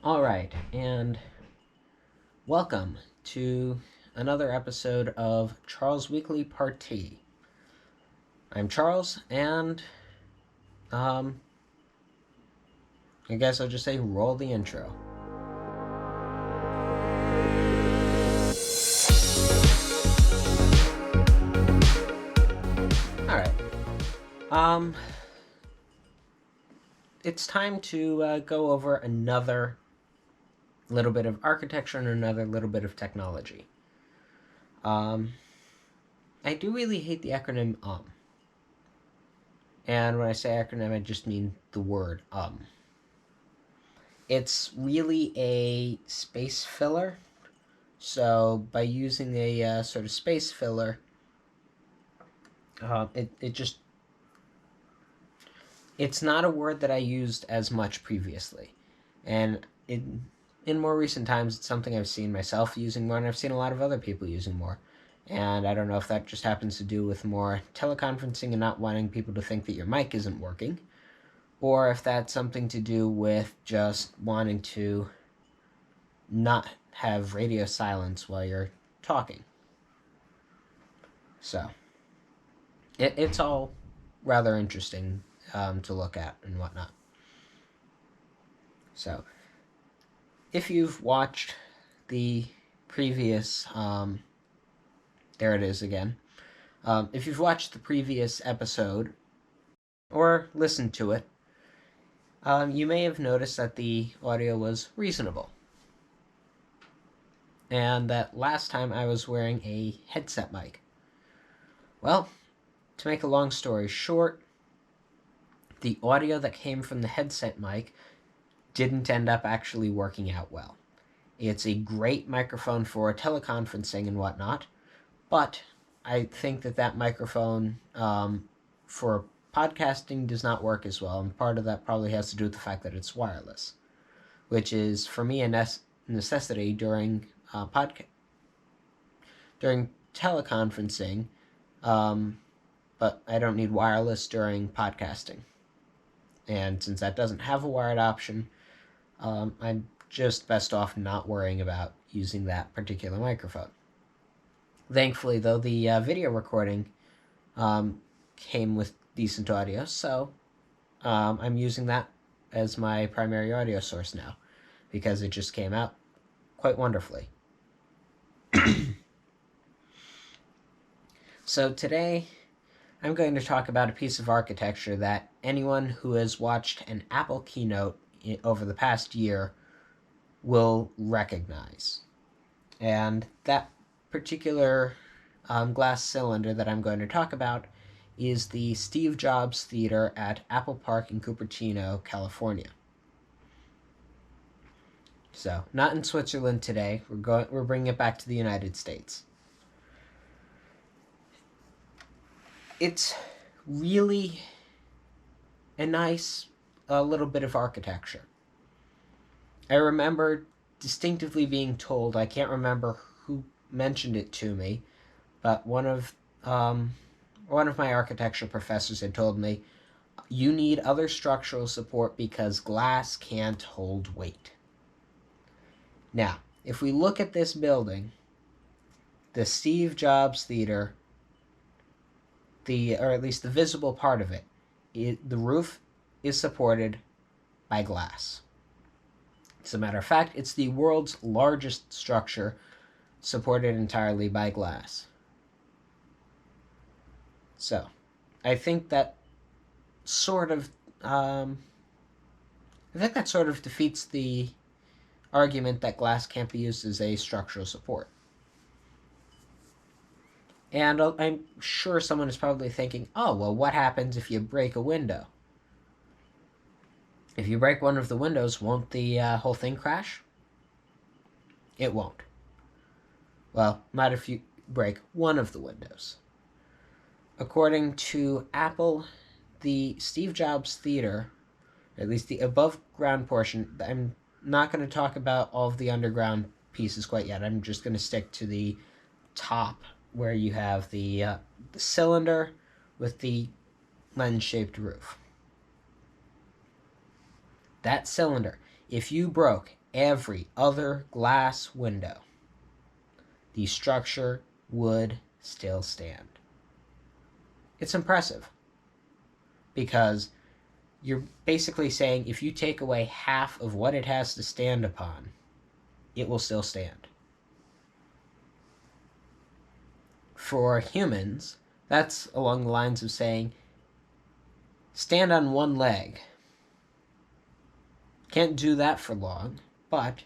All right, and welcome to another episode of Charles Weekly Parti. I'm Charles, and um, I guess I'll just say roll the intro. All right, it's time to go over another little bit of architecture and another little bit of technology. I do really hate the acronym and when I say acronym, I just mean the word It's really a space filler. So by using a sort of space filler, it's not a word that I used as much previously, and in more recent times, it's something I've seen myself using more, and I've seen a lot of other people using more. And I don't know if that just happens to do with more teleconferencing and not wanting people to think that your mic isn't working, or if that's something to do with just wanting to not have radio silence while you're talking. So it's all rather interesting to look at and whatnot. So if you've watched the previous, there it is again. If you've watched the previous episode or listened to it, you may have noticed that the audio was reasonable. And that last time I was wearing a headset mic. Well, to make a long story short, the audio that came from the headset mic didn't end up actually working out well. It's a great microphone for teleconferencing and whatnot, but I think that microphone for podcasting does not work as well, and part of that probably has to do with the fact that it's wireless, which is for me a necessity during during teleconferencing, but I don't need wireless during podcasting. And since that doesn't have a wired option, I'm just best off not worrying about using that particular microphone. Thankfully, though, the video recording came with decent audio, so I'm using that as my primary audio source now, because it just came out quite wonderfully. So today, I'm going to talk about a piece of architecture that anyone who has watched an Apple keynote over the past year will recognize. And that particular glass cylinder that I'm going to talk about is the Steve Jobs Theater at Apple Park in Cupertino, California. So, not in Switzerland today. We're bringing it back to the United States. It's really a nice little bit of architecture. I remember distinctively being told, I can't remember who mentioned it to me, but one of my architecture professors had told me, you need other structural support because glass can't hold weight. Now, if we look at this building, the Steve Jobs Theater, or at least the visible part of it, the roof is supported by glass. As a matter of fact, it's the world's largest structure supported entirely by glass. So, I think that sort of defeats the argument that glass can't be used as a structural support. And I'm sure someone is probably thinking, oh, well, what happens if you break a window? If you break one of the windows, won't the whole thing crash? It won't. Well, not if you break one of the windows. According to Apple, the Steve Jobs Theater, at least the above ground portion, I'm not going to talk about all of the underground pieces quite yet. I'm just going to stick to the top where you have the cylinder with the lens-shaped roof. That cylinder, if you broke every other glass window, the structure would still stand. It's impressive because you're basically saying if you take away half of what it has to stand upon, it will still stand. For humans, that's along the lines of saying, stand on one leg. Can't do that for long, but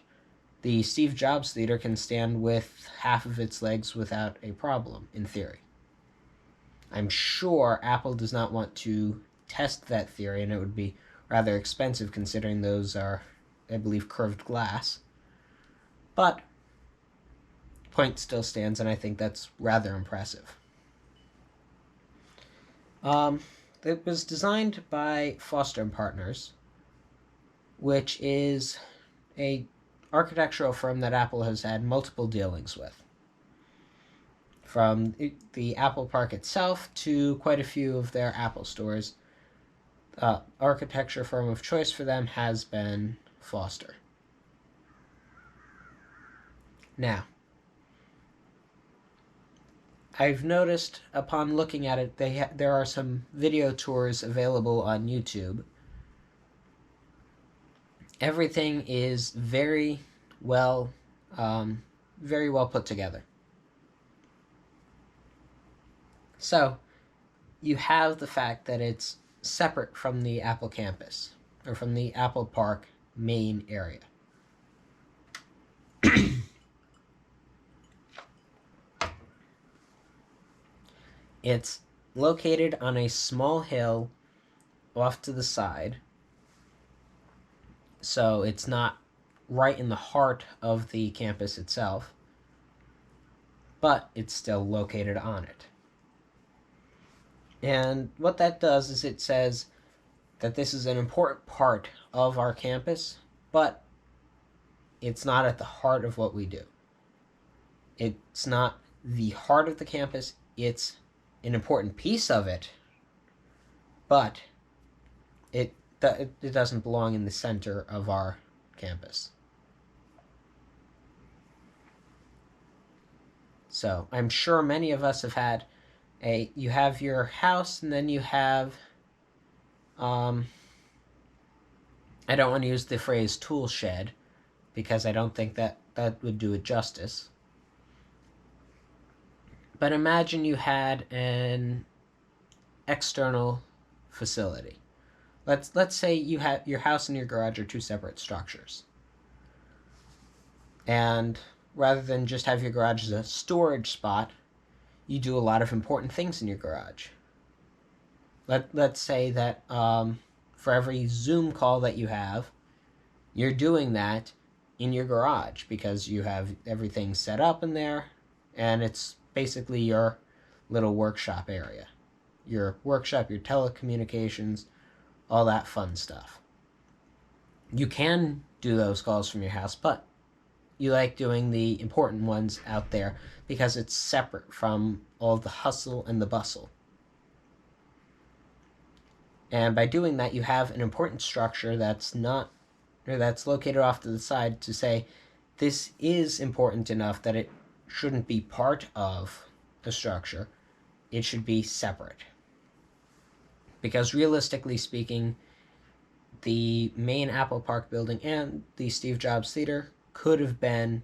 the Steve Jobs Theater can stand with half of its legs without a problem, in theory. I'm sure Apple does not want to test that theory, and it would be rather expensive considering those are, I believe, curved glass. But point still stands, and I think that's rather impressive. It was designed by Foster & Partners, which is a architectural firm that Apple has had multiple dealings with. From the Apple Park itself to quite a few of their Apple stores, architecture firm of choice for them has been Foster. Now, I've noticed upon looking at it, there are some video tours available on YouTube. Everything is very well put together. So, you have the fact that it's separate from the Apple campus, or from the Apple Park main area. It's located on a small hill off to the side, so it's not right in the heart of the campus itself, but it's still located on it. And what that does is it says that this is an important part of our campus, but it's not at the heart of what we do. It's not the heart of the campus, it's an important piece of it, but it doesn't belong in the center of our campus. So I'm sure many of us have had you have your house, and then you have, I don't want to use the phrase tool shed, because I don't think that would do it justice. But imagine you had an external facility. Let's say you have your house and your garage are two separate structures. And rather than just have your garage as a storage spot, you do a lot of important things in your garage. Let's say that for every Zoom call that you have, you're doing that in your garage because you have everything set up in there, and it's basically your little workshop area. Your workshop, your telecommunications, all that fun stuff. You can do those calls from your house, but you like doing the important ones out there because it's separate from all the hustle and the bustle. And by doing that, you have an important structure that's located off to the side to say, this is important enough that it shouldn't be part of the structure. It should be separate. Because realistically speaking, the main Apple Park building and the Steve Jobs Theater could have been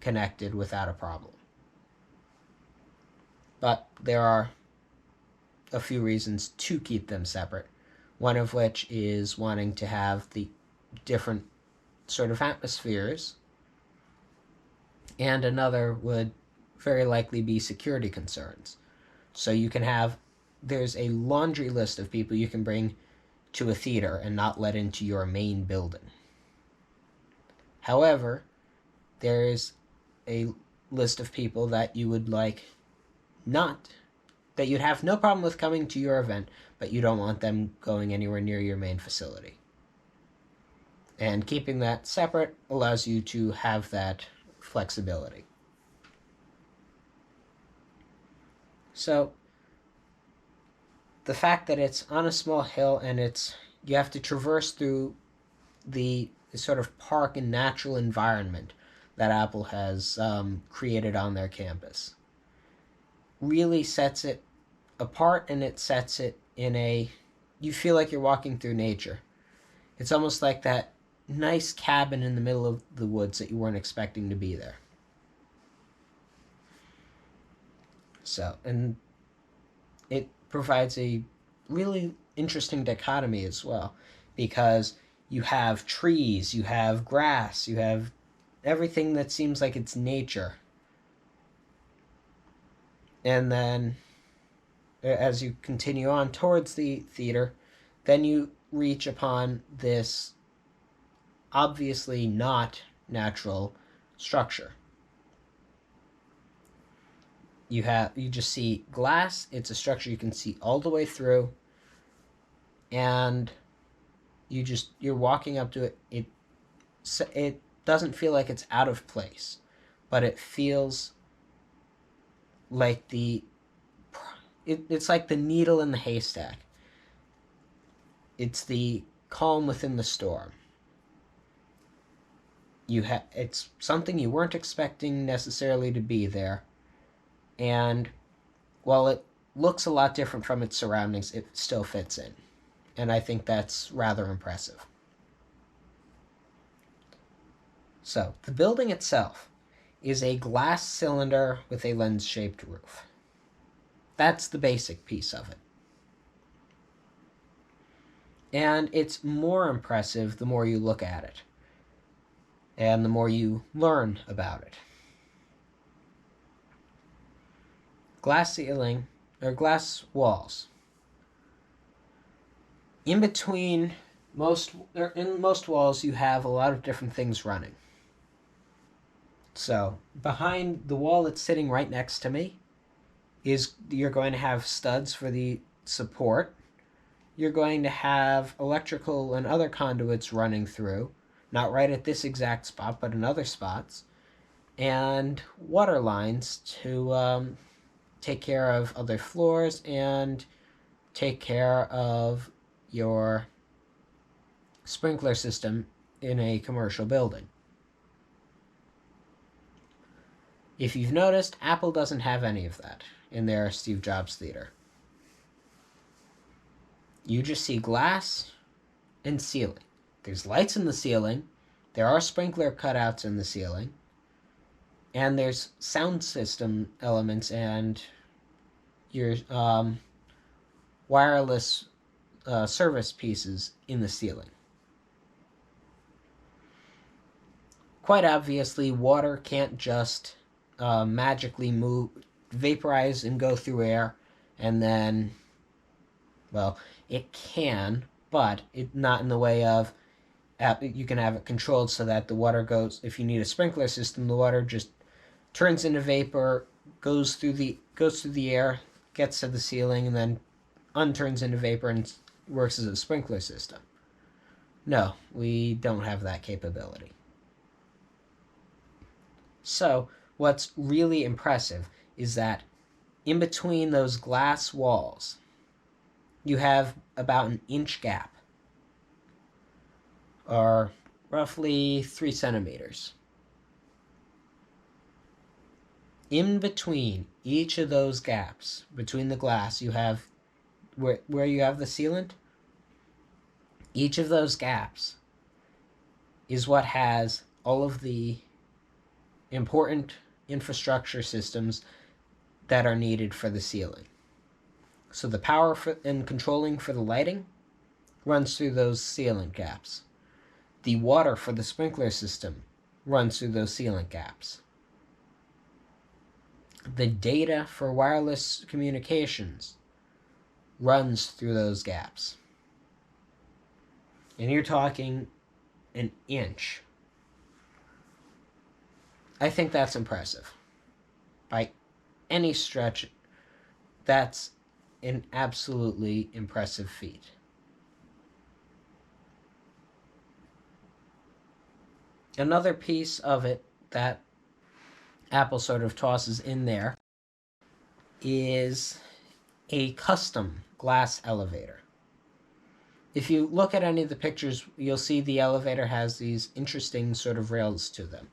connected without a problem. But there are a few reasons to keep them separate. One of which is wanting to have the different sort of atmospheres, and another would very likely be security concerns. So you can have, there's a laundry list of people you can bring to a theater and not let into your main building. However, there's a list of people that you would like not, that you'd have no problem with coming to your event, but you don't want them going anywhere near your main facility. And keeping that separate allows you to have that flexibility. So, the fact that it's on a small hill and you have to traverse through the sort of park and natural environment that Apple has created on their campus. Really sets it apart, and it sets it in a, you feel like you're walking through nature. It's almost like that nice cabin in the middle of the woods that you weren't expecting to be there. So, and it provides a really interesting dichotomy as well, because you have trees, you have grass, you have everything that seems like it's nature. And then as you continue on towards the theater, then you reach upon this obviously not natural structure. You just see glass. It's a structure you can see all the way through, and you're walking up to it. It doesn't feel like it's out of place, but it feels like it's like the needle in the haystack. It's the calm within the storm. It's something you weren't expecting necessarily to be there, and while it looks a lot different from its surroundings, it still fits in, and I think that's rather impressive. So the building itself is a glass cylinder with a lens-shaped roof. That's the basic piece of it. And it's more impressive the more you look at it, and the more you learn about it. Glass ceiling, or glass walls. In most walls, you have a lot of different things running. So behind the wall that's sitting right next to me you're going to have studs for the support. You're going to have electrical and other conduits running through, not right at this exact spot, but in other spots, and water lines to take care of other floors and take care of your sprinkler system in a commercial building. If you've noticed, Apple doesn't have any of that in their Steve Jobs Theater. You just see glass and ceiling. There's lights in the ceiling, there are sprinkler cutouts in the ceiling, and there's sound system elements and your wireless service pieces in the ceiling. Quite obviously, water can't just magically vaporize and go through air, and then, well, it can, but not in the way of, you can have it controlled so that the water goes, if you need a sprinkler system, the water just turns into vapor, goes through the air, gets to the ceiling, and then unturns into vapor and works as a sprinkler system. No, we don't have that capability. So what's really impressive is that in between those glass walls, you have about an inch gap, or roughly 3 centimeters. In between each of those gaps, between the glass, you have where you have the sealant, each of those gaps is what has all of the important infrastructure systems that are needed for the ceiling. So the power and controlling for the lighting runs through those sealant gaps. The water for the sprinkler system runs through those sealant gaps. The data for wireless communications runs through those gaps. And you're talking an inch. I think that's impressive. By any stretch, that's an absolutely impressive feat. Another piece of it that Apple sort of tosses in there is a custom glass elevator. if you look at any of the pictures, you'll see the elevator has these interesting sort of rails to them.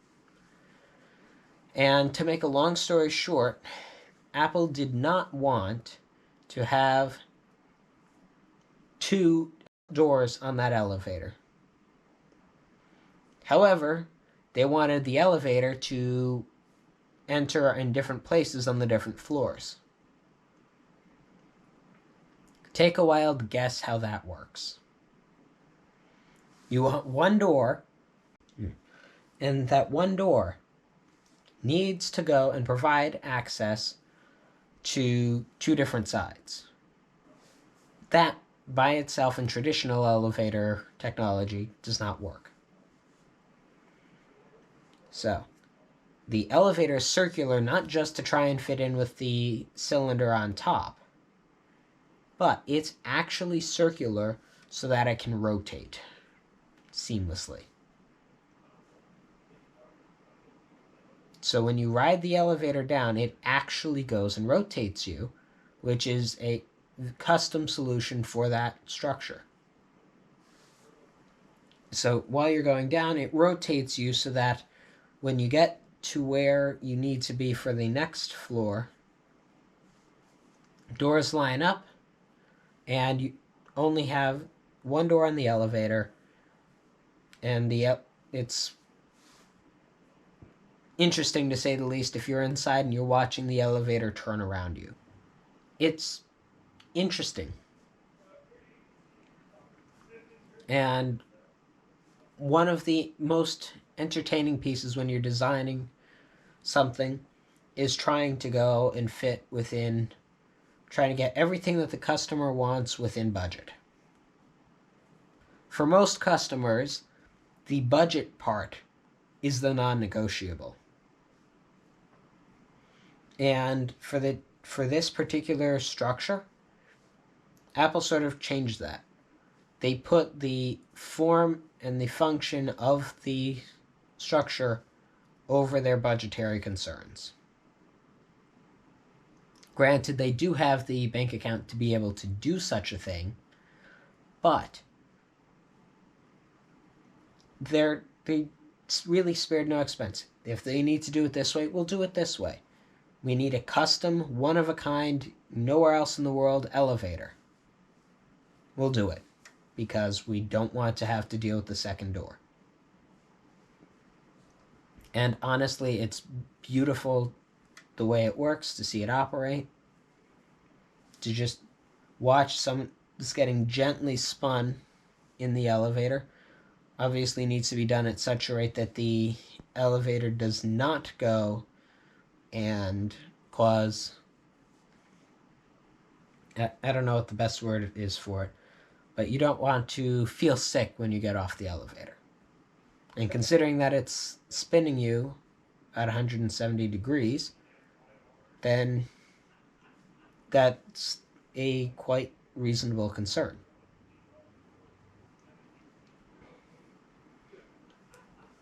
And to make a long story short, Apple did not want to have two doors on that elevator. However, they wanted the elevator to enter in different places on the different floors. Take a wild guess how that works. You want one door, and that one door needs to go and provide access to two different sides. That, by itself, in traditional elevator technology, does not work. So, the elevator is circular not just to try and fit in with the cylinder on top, but it's actually circular so that it can rotate seamlessly. So when you ride the elevator down, it actually goes and rotates you, which is a custom solution for that structure. So while you're going down, it rotates you so that when you get to where you need to be for the next floor, doors line up, and you only have one door on the elevator, and it's interesting to say the least if you're inside and you're watching the elevator turn around you. It's interesting. And one of the most entertaining pieces when you're designing something is trying to go and fit within, trying to get everything that the customer wants within budget. For most customers, the budget part is the non-negotiable. And for this particular structure, Apple sort of changed that. They put the form and the function of the structure over their budgetary concerns. Granted, they do have the bank account to be able to do such a thing, but they really spared no expense. If they need to do it this way, we'll do it this way. We need a custom, one-of-a-kind, nowhere else in the world elevator. We'll do it, because we don't want to have to deal with the second door. And honestly, it's beautiful the way it works, to see it operate, to just watch someone just getting gently spun in the elevator. Obviously needs to be done at such a rate that the elevator does not go and cause, I don't know what the best word is for it, but you don't want to feel sick when you get off the elevator. And considering that it's spinning you at 170 degrees, then that's a quite reasonable concern.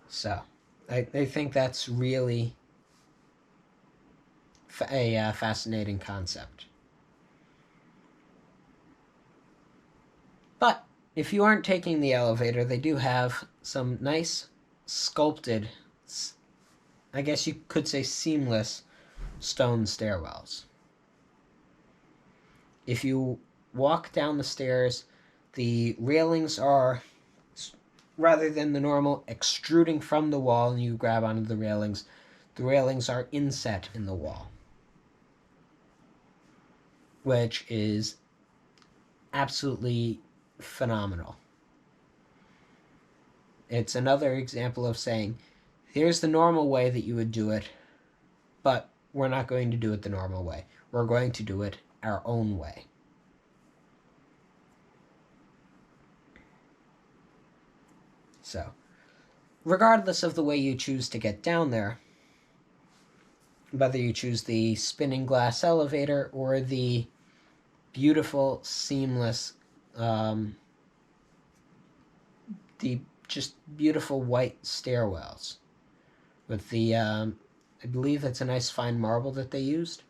So, I think that's really a fascinating concept. But if you aren't taking the elevator, they do have some nice sculpted, I guess you could say seamless, stone stairwells. If you walk down the stairs, the railings are, rather than the normal extruding from the wall and you grab onto the railings are inset in the wall, which is absolutely phenomenal. It's another example of saying, here's the normal way that you would do it, but we're not going to do it the normal way. We're going to do it our own way. So, regardless of the way you choose to get down there, whether you choose the spinning glass elevator or the beautiful, seamless, the just beautiful white stairwells with the, I believe it's a nice fine marble that they used.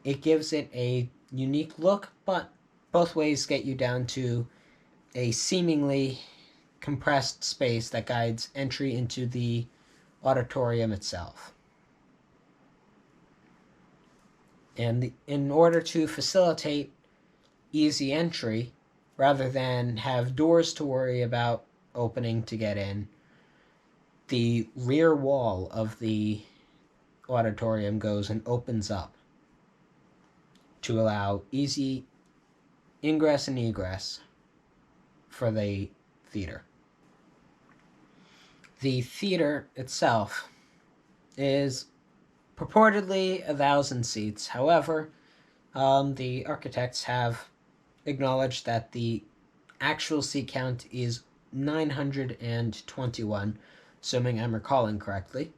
It gives it a unique look, but both ways get you down to a seemingly compressed space that guides entry into the auditorium itself. And in order to facilitate easy entry, rather than have doors to worry about opening to get in, the rear wall of the auditorium goes and opens up to allow easy ingress and egress for the theater. The theater itself is purportedly 1,000 seats. However, the architects have acknowledged that the actual seat count is 921, assuming I'm recalling correctly.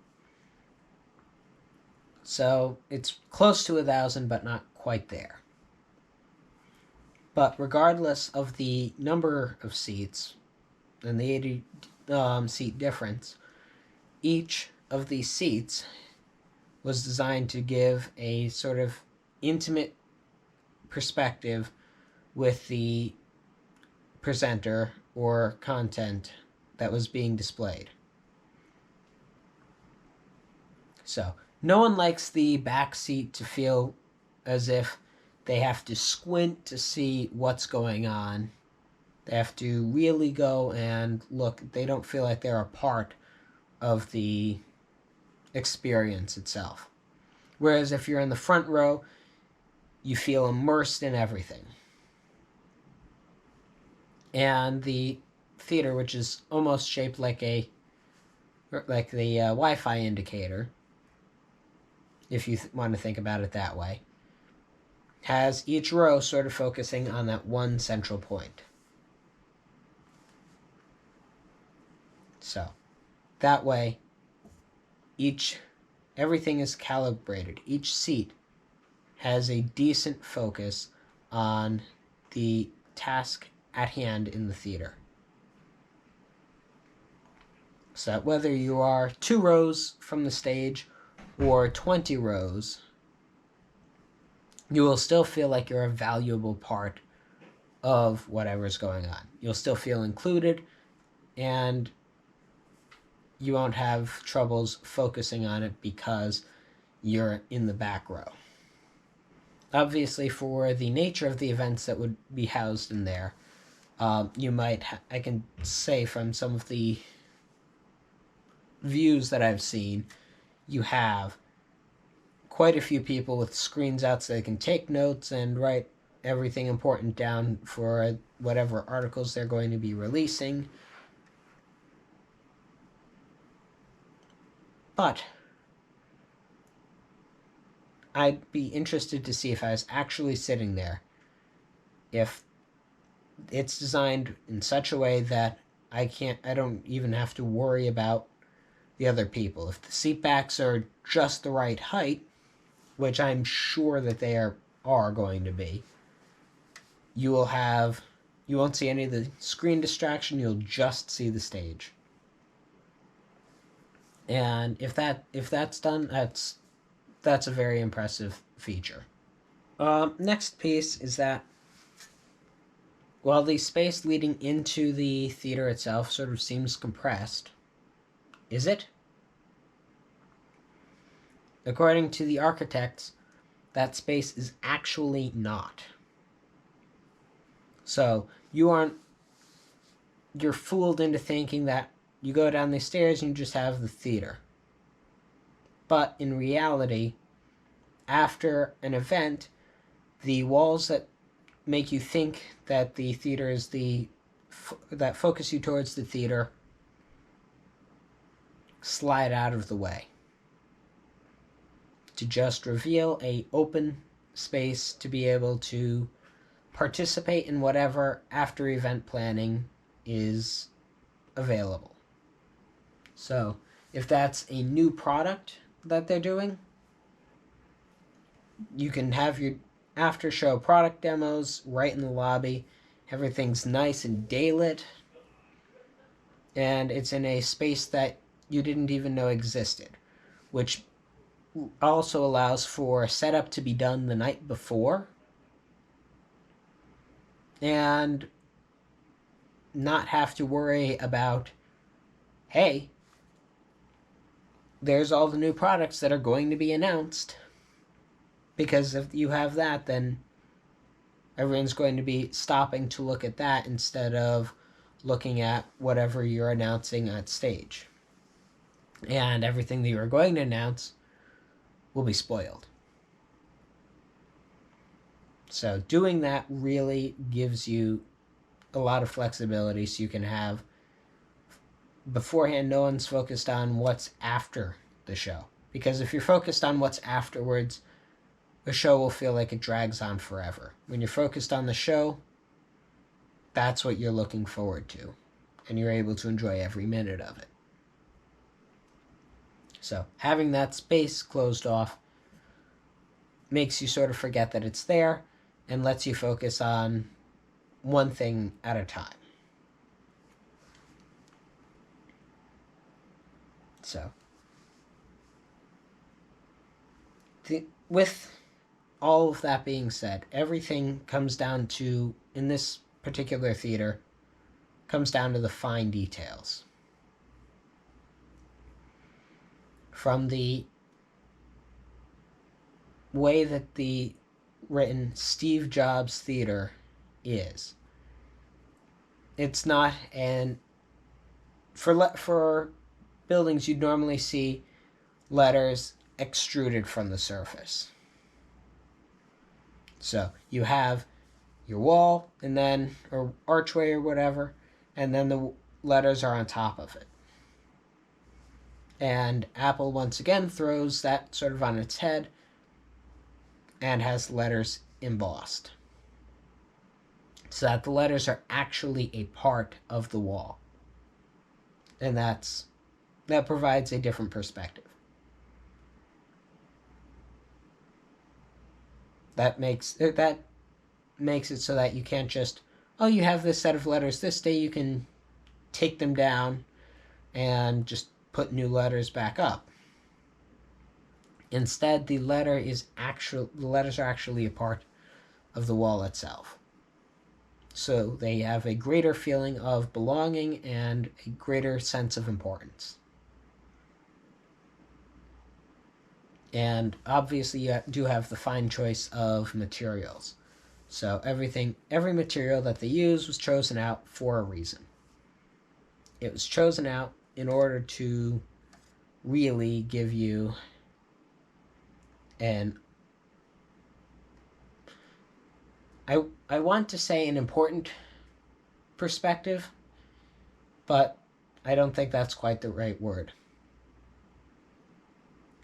So it's close to 1,000, but not quite there. But regardless of the number of seats and the 80 seat difference, each of these seats was designed to give a sort of intimate perspective with the presenter or content that was being displayed. So, no one likes the back seat to feel as if they have to squint to see what's going on. They have to really go and look. They don't feel like they're a part of the experience itself. Whereas if you're in the front row, you feel immersed in everything. And the theater, which is almost shaped like the Wi-Fi indicator, if you want to think about it that way, has each row sort of focusing on that one central point. So, that way, everything is calibrated. Each seat has a decent focus on the task at hand in the theater. So that whether you are 2 rows from the stage or 20 rows, you will still feel like you're a valuable part of whatever's going on. You'll still feel included, and you won't have troubles focusing on it because you're in the back row. Obviously, for the nature of the events that would be housed in there, I can say from some of the views that I've seen, you have quite a few people with screens out so they can take notes and write everything important down for whatever articles they're going to be releasing. But I'd be interested to see if I was actually sitting there, if it's designed in such a way that I don't even have to worry about the other people. If the seat backs are just the right height, which I'm sure that they are going to be, you won't see any of the screen distraction, you'll just see the stage. And if that's done, that's a very impressive feature. Next piece is that while the space leading into the theater itself sort of seems compressed, is it? According to the architects, that space is actually not. So you're fooled into thinking that you go down the stairs and you just have the theater. But in reality, after an event, the walls that make you think that the theater is that focus you towards the theater slide out of the way to just reveal a open space to be able to participate in whatever after event planning is available. So if that's a new product that they're doing, you can have your after show product demos right in the lobby. Everything's nice and daylit, and it's in a space that you didn't even know existed, which also allows for setup to be done the night before. and not have to worry about, hey, there's all the new products that are going to be announced. Because if you have that, then everyone's going to be stopping to look at that instead of looking at whatever you're announcing on stage. And everything that you're going to announce will be spoiled. So doing that really gives you a lot of flexibility, so you can have, beforehand, no one's focused on what's after the show. Because if you're focused on what's afterwards, the show will feel like it drags on forever. When you're focused on the show, that's what you're looking forward to, and you're able to enjoy every minute of it. So having that space closed off makes you sort of forget that it's there and lets you focus on one thing at a time. So with all of that being said, everything comes down to, in this particular theater, comes down to the fine details. From the way that the written Steve Jobs Theater is, it's not an, for buildings you'd normally see letters extruded from the surface. So you have your wall, and then, or archway or whatever, and then the letters are on top of it. And Apple once again throws that sort of on its head and has letters embossed, so that the letters are actually a part of the wall. And that provides a different perspective. That makes it so that you can't just, oh, you have this set of letters this day, you can take them down and just put new letters back up. Instead, the letters are actually a part of the wall itself. So they have a greater feeling of belonging and a greater sense of importance. And obviously you do have the fine choice of materials. So every material that they use was chosen out for a reason. It was chosen out in order to really give you I want to say an important perspective, but I don't think that's quite the right word.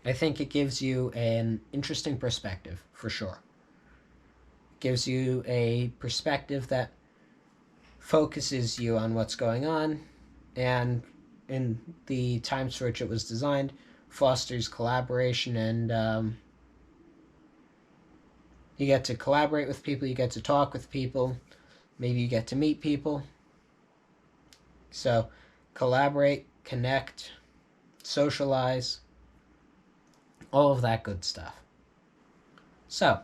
I think it gives you an interesting perspective, for sure. It gives you a perspective that focuses you on what's going on, and in the times for which it was designed, fosters collaboration, and you get to collaborate with people, you get to talk with people, maybe you get to meet people. So collaborate, connect, socialize, all of that good stuff. So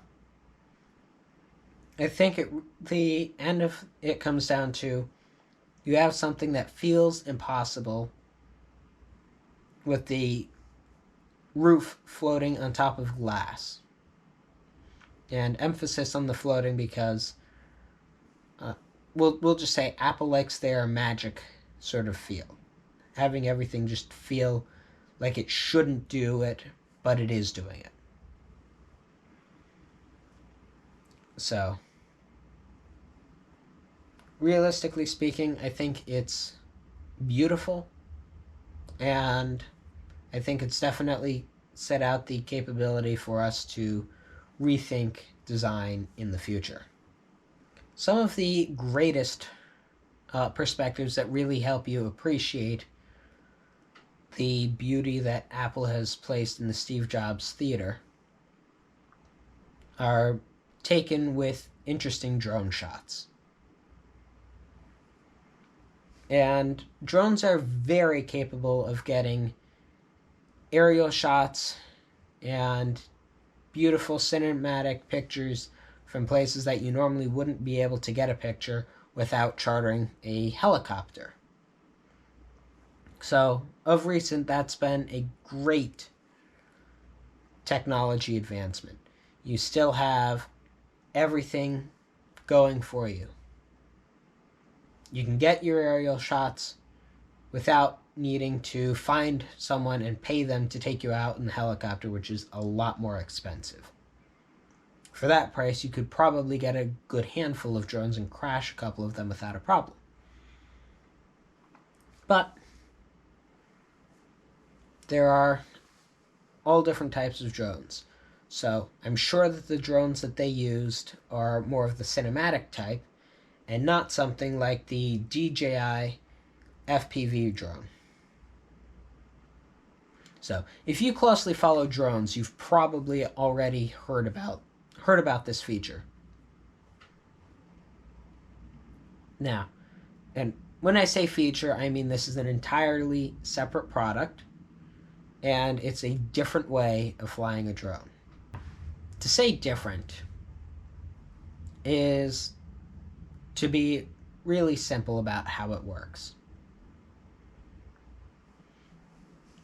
I think the end of it comes down to, you have something that feels impossible with the roof floating on top of glass. And emphasis on the floating because we'll just say Apple likes their magic sort of feel. Having everything just feel like it shouldn't do it, but it is doing it. So, realistically speaking, I think it's beautiful, and I think it's definitely set out the capability for us to rethink design in the future. Some of the greatest perspectives that really help you appreciate the beauty that Apple has placed in the Steve Jobs Theater are taken with interesting drone shots. And drones are very capable of getting aerial shots and beautiful cinematic pictures from places that you normally wouldn't be able to get a picture without chartering a helicopter. So, of recent, that's been a great technology advancement. You still have everything going for you. You can get your aerial shots without needing to find someone and pay them to take you out in the helicopter, which is a lot more expensive. For that price, you could probably get a good handful of drones and crash a couple of them without a problem. But there are all different types of drones. So I'm sure that the drones that they used are more of the cinematic type and not something like the DJI FPV drone. So if you closely follow drones, you've probably already heard about this feature. Now, and when I say feature, I mean this is an entirely separate product, and it's a different way of flying a drone. To say different is to be really simple about how it works.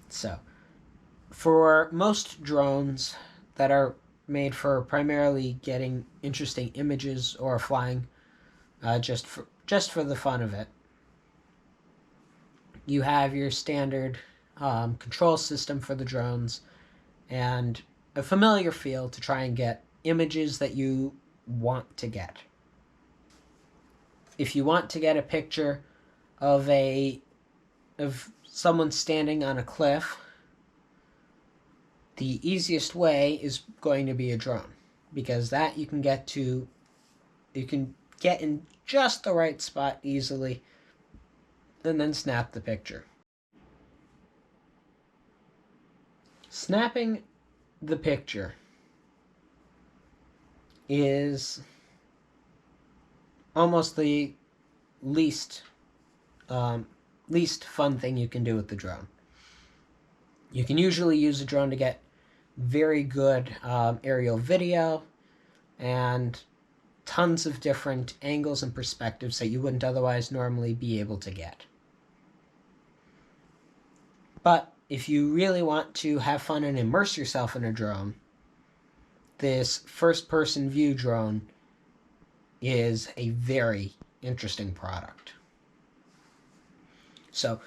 So, for most drones that are made for primarily getting interesting images or flying just for the fun of it, you have your standard control system for the drones and a familiar feel to try and get images that you want to get. If you want to get a picture of someone standing on a cliff, the easiest way is going to be a drone, because that you can get in just the right spot easily and then snap the picture. Snapping the picture is almost the least fun thing you can do with the drone. You can usually use a drone to get very good aerial video and tons of different angles and perspectives that you wouldn't otherwise normally be able to get. But if you really want to have fun and immerse yourself in a drone, this first-person view drone is a very interesting product. So,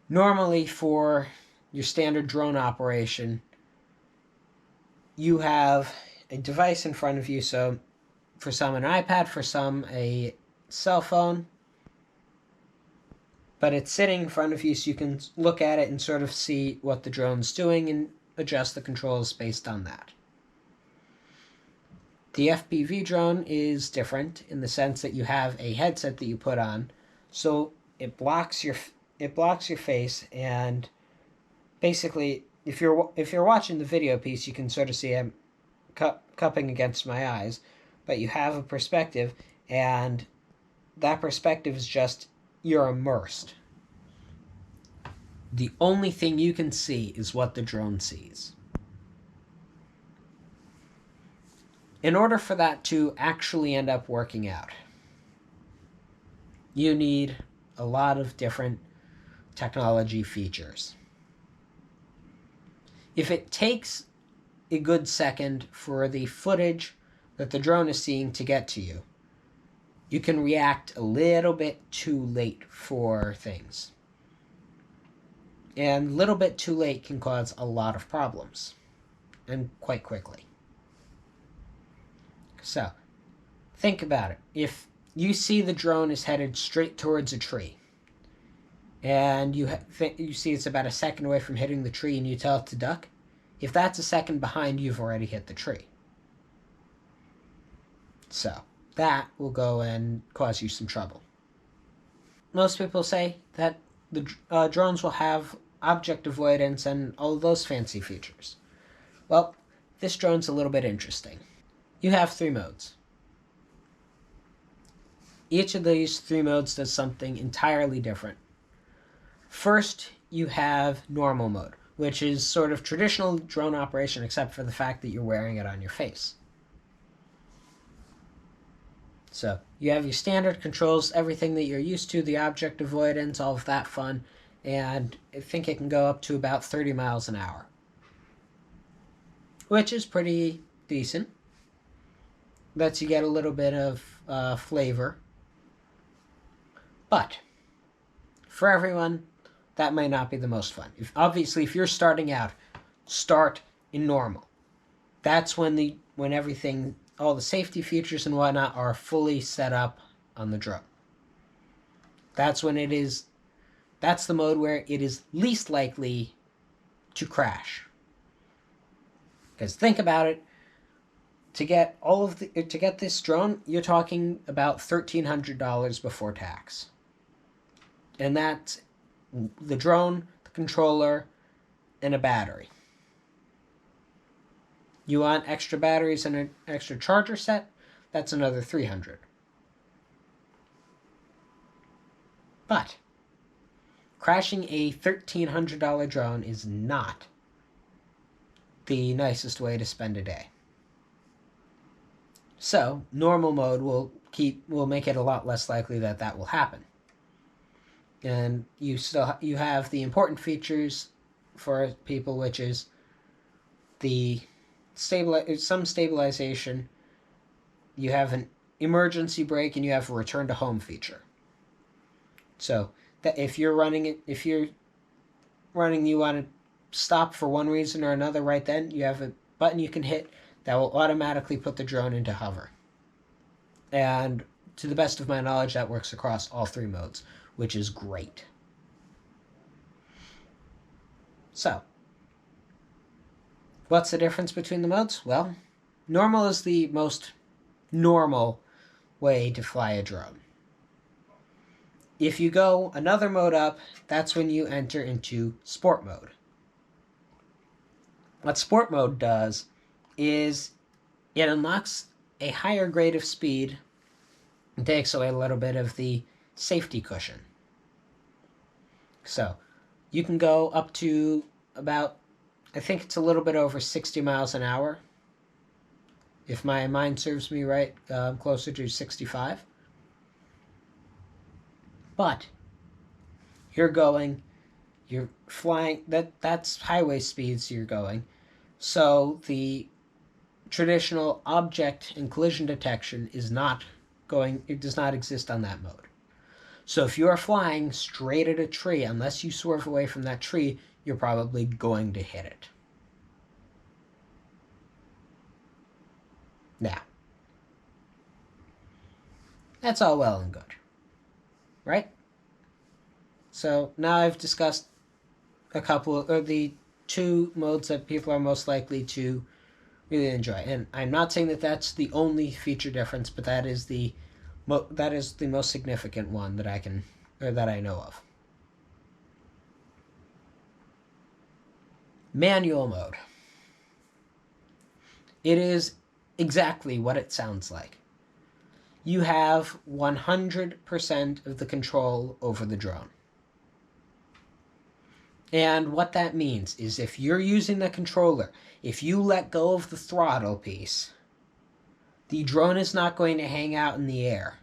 normally for your standard drone operation, you have a device in front of you. So, for some an iPad, for some a cell phone, but it's sitting in front of you so you can look at it and sort of see what the drone's doing and adjust the controls based on that. The FPV drone is different in the sense that you have a headset that you put on, so it blocks your face, and basically if you're watching the video piece, you can sort of see I'm cupping against my eyes, but you have a perspective, and that perspective is just you're immersed. The only thing you can see is what the drone sees. In order for that to actually end up working out, you need a lot of different technology features. If it takes a good second for the footage that the drone is seeing to get to you, you can react a little bit too late for things. And a little bit too late can cause a lot of problems, and quite quickly. So, think about it. If you see the drone is headed straight towards a tree, and you see it's about a second away from hitting the tree, and you tell it to duck, if that's a second behind, you've already hit the tree. So, that will go and cause you some trouble. Most people say that the drones will have object avoidance and all of those fancy features. Well, this drone's a little bit interesting. You have 3 modes. Each of these 3 modes does something entirely different. First, you have normal mode, which is sort of traditional drone operation except for the fact that you're wearing it on your face. So you have your standard controls, everything that you're used to, the object avoidance, all of that fun, and I think it can go up to about 30 miles an hour, which is pretty decent. Lets you get a little bit of flavor. But for everyone, that may not be the most fun. Obviously, if you're starting out, start in normal. That's when everything, all the safety features and whatnot are fully set up on the drone. That's when that's the mode where it is least likely to crash. Because think about it, to get this drone, you're talking about $1,300 before tax. And that's the drone, the controller, and a battery. You want extra batteries and an extra charger set? That's another $300. But crashing a $1,300 drone is not the nicest way to spend a day. So normal mode will make it a lot less likely that will happen. And you have the important features for people, which is some stabilization. You have an emergency brake, and you have a return to home feature. So that if you want to stop for one reason or another right then, you have a button you can hit that will automatically put the drone into hover. And to the best of my knowledge, that works across all three modes, which is great. So, what's the difference between the modes? Well, normal is the most normal way to fly a drone. If you go another mode up, that's when you enter into sport mode. What sport mode does is it unlocks a higher grade of speed and takes away a little bit of the safety cushion. So you can go up to about, I think it's a little bit over 60 miles an hour. If my mind serves me right, closer to 65. But you're flying, that's highway speeds you're going. So the traditional object and collision detection it does not exist on that mode. So if you are flying straight at a tree, unless you swerve away from that tree, you're probably going to hit it. Now, that's all well and good, right? So now I've discussed the two modes that people are most likely to really enjoy. And I'm not saying that that's the only feature difference, but that is the most significant one that I know of. Manual mode. It is exactly what it sounds like. You have 100% of the control over the drone. And what that means is if you're using the controller, if you let go of the throttle piece, the drone is not going to hang out in the air.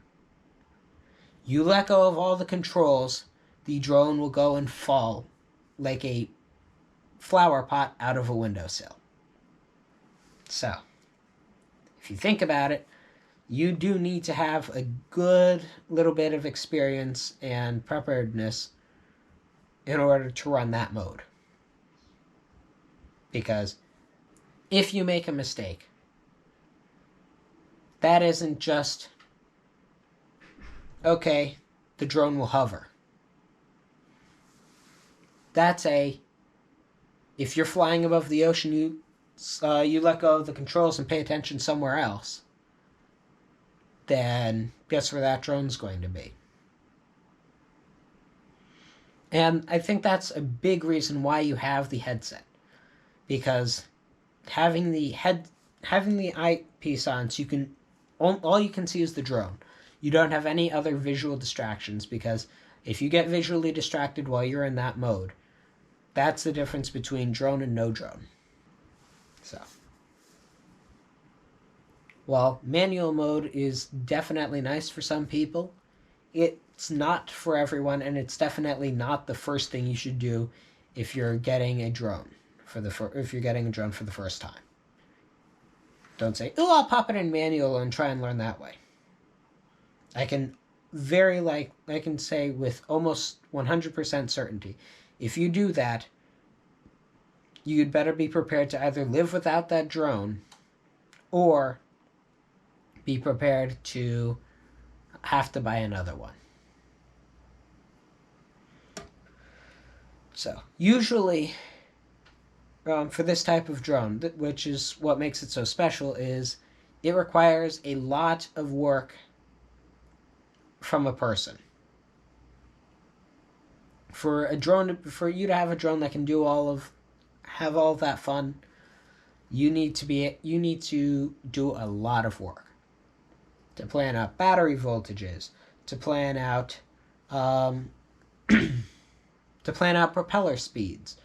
You let go of all the controls, the drone will go and fall like a flower pot out of a windowsill. So, if you think about it, you do need to have a good little bit of experience and preparedness in order to run that mode. Because if you make a mistake, that isn't just, okay, the drone will hover. That's if you're flying above the ocean, you let go of the controls and pay attention somewhere else, then guess where that drone's going to be. And I think that's a big reason why you have the headset. Because having the eyepiece on, so all you can see is the drone. You don't have any other visual distractions, because if you get visually distracted while you're in that mode, that's the difference between drone and no drone. So, While manual mode is definitely nice for some people, it's not for everyone, and it's definitely not the first thing you should do if you're getting a drone for the first time. Don't say, "Oh, I'll pop it in manual and try and learn that way." I can say with almost 100% certainty, if you do that, you'd better be prepared to either live without that drone or be prepared to have to buy another one. So, usually, for this type of drone, which is what makes it so special, is it requires a lot of work from a person. For you to have a drone that can have all of that fun, you need to do a lot of work to plan out battery voltages, to plan out propeller speeds,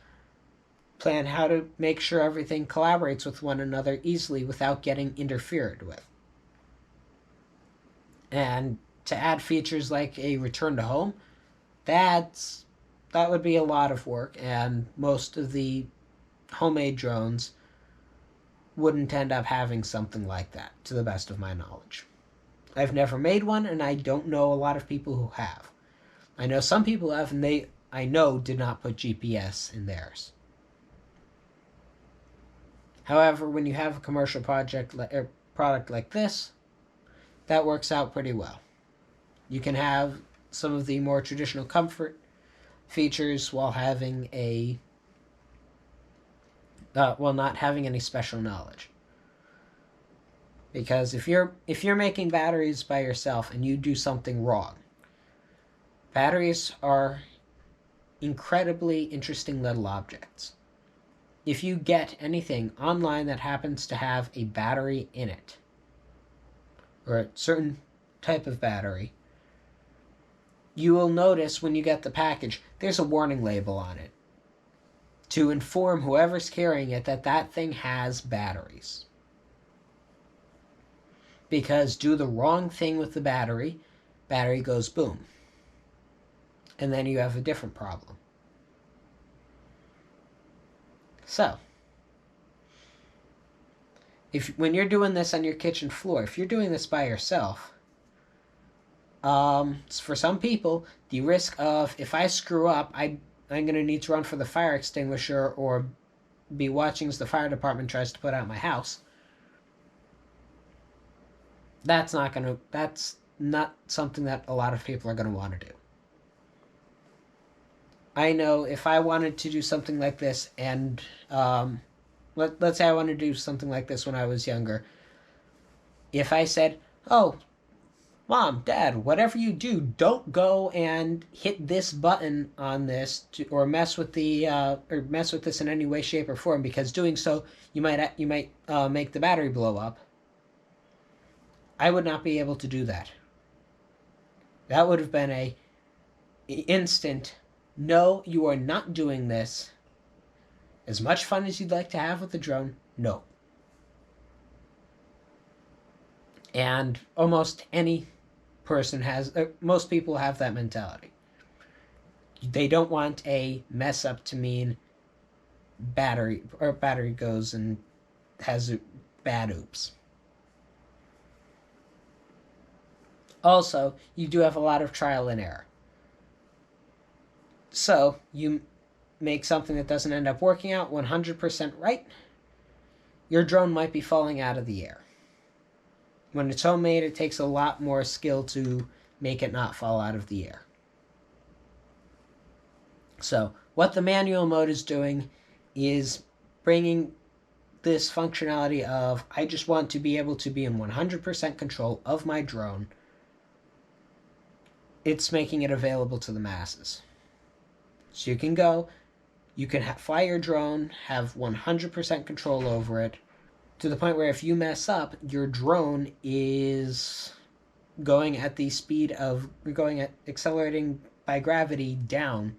plan how to make sure everything collaborates with one another easily without getting interfered with. And to add features like a return to home, that would be a lot of work, and most of the homemade drones wouldn't end up having something like that, to the best of my knowledge. I've never made one, and I don't know a lot of people who have. I know some people have, and they, I know, did not put GPS in theirs. However, when you have a commercial product like this, that works out pretty well. You can have some of the more traditional comfort features while having not having any special knowledge. Because if you're making batteries by yourself and you do something wrong, batteries are incredibly interesting little objects. If you get anything online that happens to have a battery in it, or a certain type of battery, you will notice when you get the package, there's a warning label on it to inform whoever's carrying it that that thing has batteries. Because do the wrong thing with the battery goes boom. And then you have a different problem. So, when you're doing this on your kitchen floor, if you're doing this by yourself, for some people, the risk of, if I screw up, I'm going to need to run for the fire extinguisher or be watching as the fire department tries to put out my house. That's not something that a lot of people are going to want to do. I know if I wanted to do something like this, and let's say I wanted to do something like this when I was younger, if I said, "Oh, Mom, Dad, whatever you do, don't go and hit this button on this or mess with this in any way, shape, or form, because doing so you might make the battery blow up," I would not be able to do that. That would have been a instant, "No, you are not doing this. As much fun as you'd like to have with the drone, no." And almost any person most people have that mentality. They don't want a mess up to mean battery goes and has bad oops. Also, you do have a lot of trial and error. So, you make something that doesn't end up working out 100% right, your drone might be falling out of the air. When it's homemade, it takes a lot more skill to make it not fall out of the air. So, what the manual mode is doing is bringing this functionality of, I just want to be able to be in 100% control of my drone. It's making it available to the masses. So you can fly your drone, have 100% control over it, to the point where if you mess up, your drone is going at the speed of accelerating by gravity down.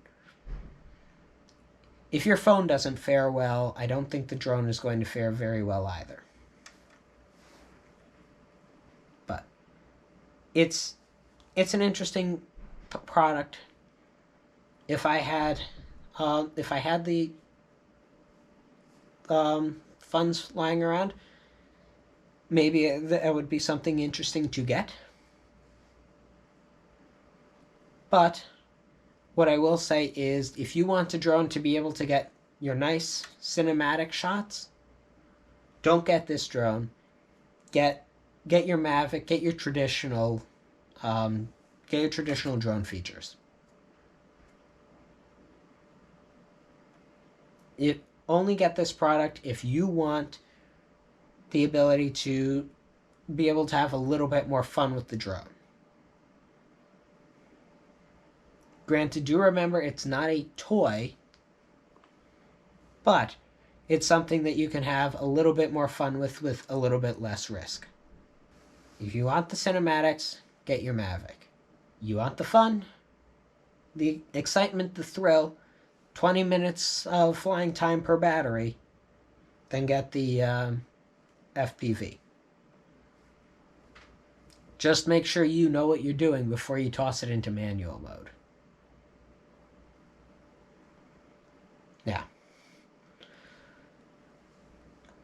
If your phone doesn't fare well, I don't think the drone is going to fare very well either. it's an interesting product. If I had the funds lying around, maybe it would be something interesting to get. But what I will say is, if you want a drone to be able to get your nice cinematic shots, don't get this drone. Get your Mavic. Get your traditional drone features. Only get this product if you want the ability to be able to have a little bit more fun with the drone. Granted, do remember it's not a toy, but it's something that you can have a little bit more fun with a little bit less risk. If you want the cinematics, get your Mavic. You want the fun, the excitement, the thrill, 20 minutes of flying time per battery, then get the FPV. Just make sure you know what you're doing before you toss it into manual mode. Now,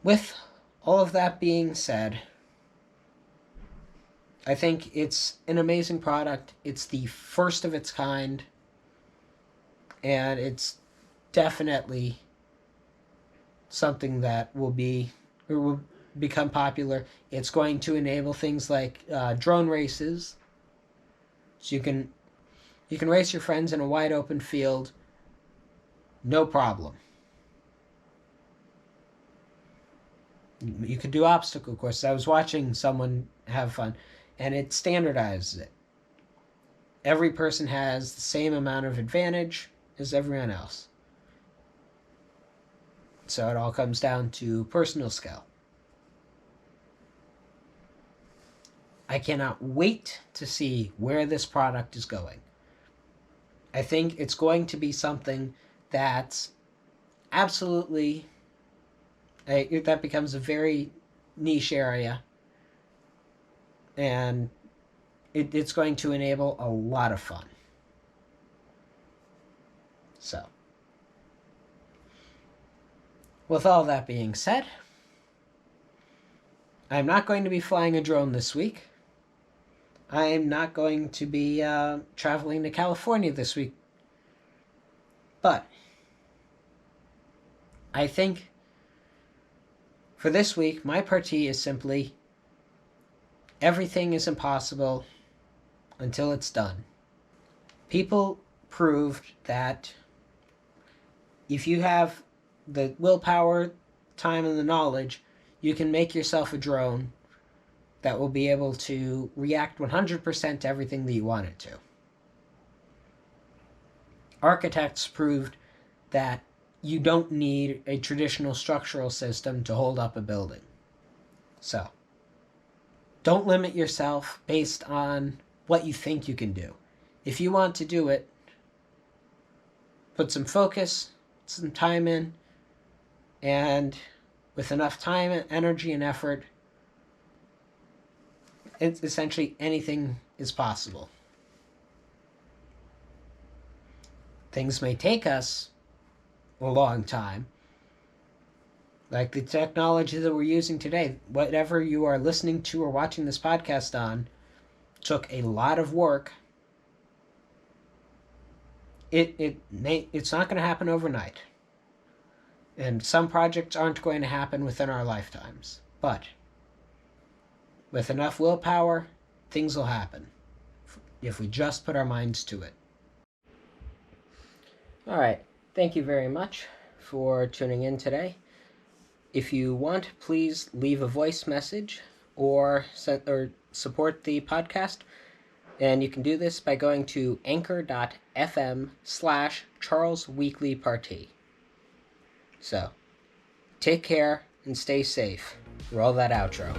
with all of that being said, I think it's an amazing product. It's the first of its kind, and it's definitely something that will become popular. It's going to enable things like drone races, so you can race your friends in a wide open field, no problem. You could do obstacle courses. I was watching someone have fun, and it standardizes it. Every person has the same amount of advantage as everyone else. So it all comes down to personal skill. I cannot wait to see where this product is going. I think it's going to be something that's absolutely that becomes a very niche area, and it's going to enable a lot of fun. So, with all that being said, I'm not going to be flying a drone this week. I'm not going to be traveling to California this week. But I think for this week, my parti is simply everything is impossible until it's done. People proved that if you have the willpower, time, and the knowledge, you can make yourself a drone that will be able to react 100% to everything that you want it to. Architects proved that you don't need a traditional structural system to hold up a building. So, don't limit yourself based on what you think you can do. If you want to do it, put some focus, some time in, and with enough time, energy, and effort, it's essentially anything is possible. Things may take us a long time. Like the technology that we're using today, whatever you are listening to or watching this podcast on, took a lot of work. It's not going to happen overnight. And some projects aren't going to happen within our lifetimes. But with enough willpower, things will happen if we just put our minds to it. All right. Thank you very much for tuning in today. If you want, please leave a voice message or support the podcast. And you can do this by going to anchor.fm/Charles Weekly Parti. So, take care and stay safe. Roll that outro.